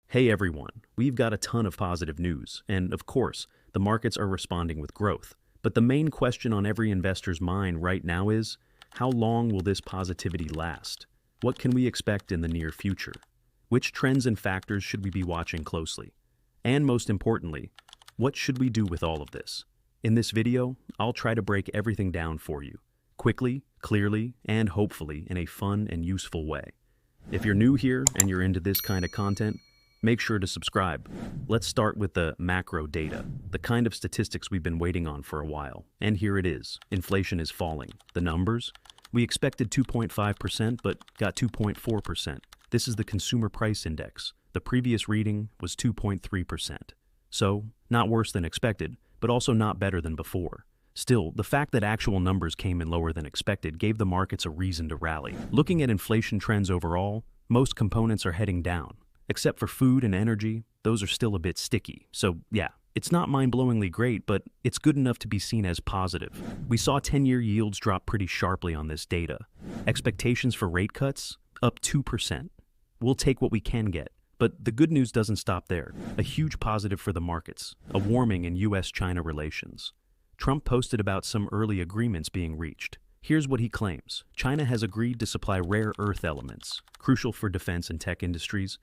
Hey everyone, we've got a ton of positive news, and of course, the markets are responding with growth. But the main question on every investor's mind right now is, how long will this positivity last? What can we expect in the near future? Which trends and factors should we be watching closely? And most importantly, what should we do with all of this? In this video, I'll try to break everything down for you, quickly, clearly, and hopefully in a fun and useful way. If you're new here and you're into this kind of content, make sure to subscribe. Let's start with the macro data, the kind of statistics we've been waiting on for a while. And here it is. Inflation is falling. The numbers? We expected 2.5%, but got 2.4%. This is the Consumer Price Index. The previous reading was 2.3%. So, not worse than expected, but also not better than before. Still, the fact that actual numbers came in lower than expected gave the markets a reason to rally. Looking at inflation trends overall, most components are heading down. Except for food and energy, those are still a bit sticky. So yeah, it's not mind-blowingly great, but it's good enough to be seen as positive. We saw 10-year yields drop pretty sharply on this data. Expectations for rate cuts? Up 2%. We'll take what we can get. But the good news doesn't stop there. A huge positive for the markets, a warming in US-China relations. Trump posted about some early agreements being reached. Here's what he claims. China has agreed to supply rare earth elements, crucial for defense and tech industries,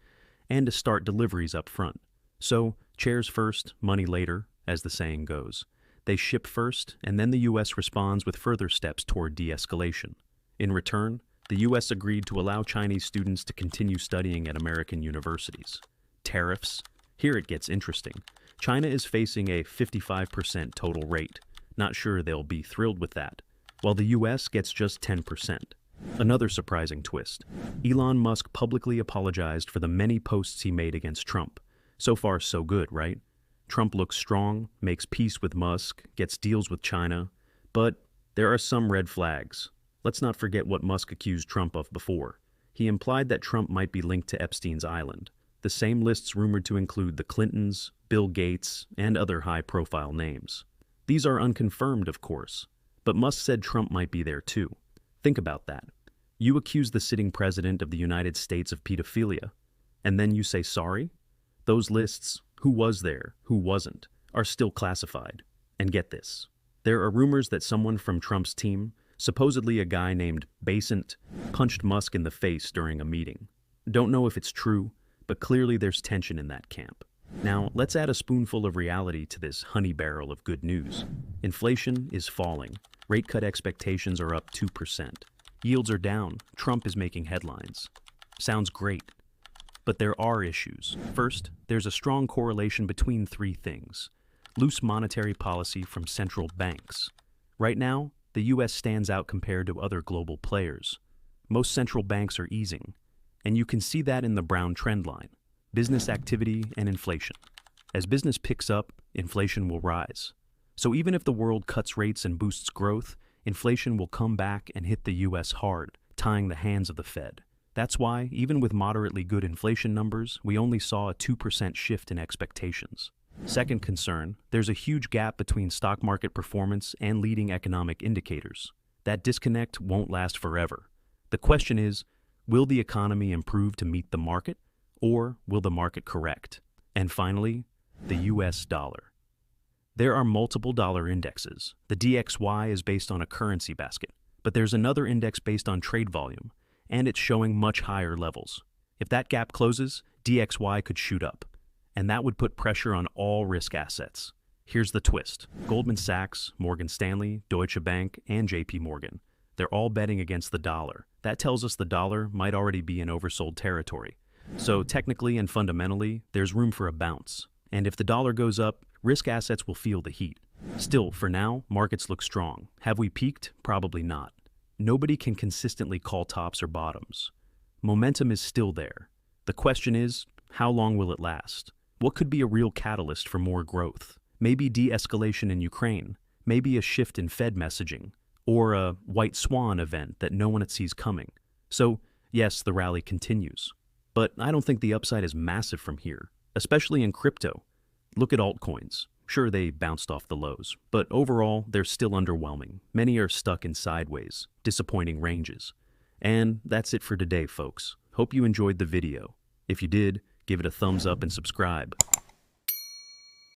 and to start deliveries up front. So, chairs first, money later, as the saying goes. They ship first, and then the US responds with further steps toward de-escalation. In return, the US agreed to allow Chinese students to continue studying at American universities. Tariffs? Here it gets interesting. China is facing a 55% total rate. Not sure they'll be thrilled with that, while the US gets just 10%. Another surprising twist. Elon Musk publicly apologized for the many posts he made against Trump. So far, so good, right? Trump looks strong, makes peace with Musk, gets deals with China. But there are some red flags. Let's not forget what Musk accused Trump of before. He implied that Trump might be linked to Epstein's island. The same lists rumored to include the Clintons, Bill Gates, and other high-profile names. These are unconfirmed, of course, but Musk said Trump might be there too. Think about that. You accuse the sitting president of the United States of pedophilia, and then you say sorry? Those lists, who was there, who wasn't, are still classified. And get this. There are rumors that someone from Trump's team, supposedly a guy named Basant, punched Musk in the face during a meeting. Don't know if it's true, but clearly there's tension in that camp. Now, let's add a spoonful of reality to this honey barrel of good news. Inflation is falling. Rate cut expectations are up 2%. Yields are down. Trump is making headlines. Sounds great. But there are issues. First, there's a strong correlation between three things. Loose monetary policy from central banks. Right now, the US stands out compared to other global players. Most central banks are easing. And you can see that in the brown trend line. Business activity and inflation. As business picks up, inflation will rise. So even if the world cuts rates and boosts growth, inflation will come back and hit the US hard, tying the hands of the Fed. That's why, even with moderately good inflation numbers, we only saw a 2% shift in expectations. Second concern, there's a huge gap between stock market performance and leading economic indicators. That disconnect won't last forever. The question is, will the economy improve to meet the market, or will the market correct? And finally, the US dollar. There are multiple dollar indexes. The DXY is based on a currency basket, but there's another index based on trade volume, and it's showing much higher levels. If that gap closes, DXY could shoot up, and that would put pressure on all risk assets. Here's the twist. Goldman Sachs, Morgan Stanley, Deutsche Bank, and JP Morgan, they're all betting against the dollar. That tells us the dollar might already be in oversold territory. So technically and fundamentally, there's room for a bounce. And if the dollar goes up, risk assets will feel the heat. Still, for now, markets look strong. Have we peaked? Probably not. Nobody can consistently call tops or bottoms. Momentum is still there. The question is, how long will it last? What could be a real catalyst for more growth? Maybe de-escalation in Ukraine, maybe a shift in Fed messaging, or a white swan event that no one sees coming. So, yes, the rally continues. But I don't think the upside is massive from here, especially in crypto. Look at altcoins. Sure, they bounced off the lows, but overall, they're still underwhelming. Many are stuck in sideways, disappointing ranges. And that's it for today, folks. Hope you enjoyed the video. If you did, give it a thumbs up and subscribe.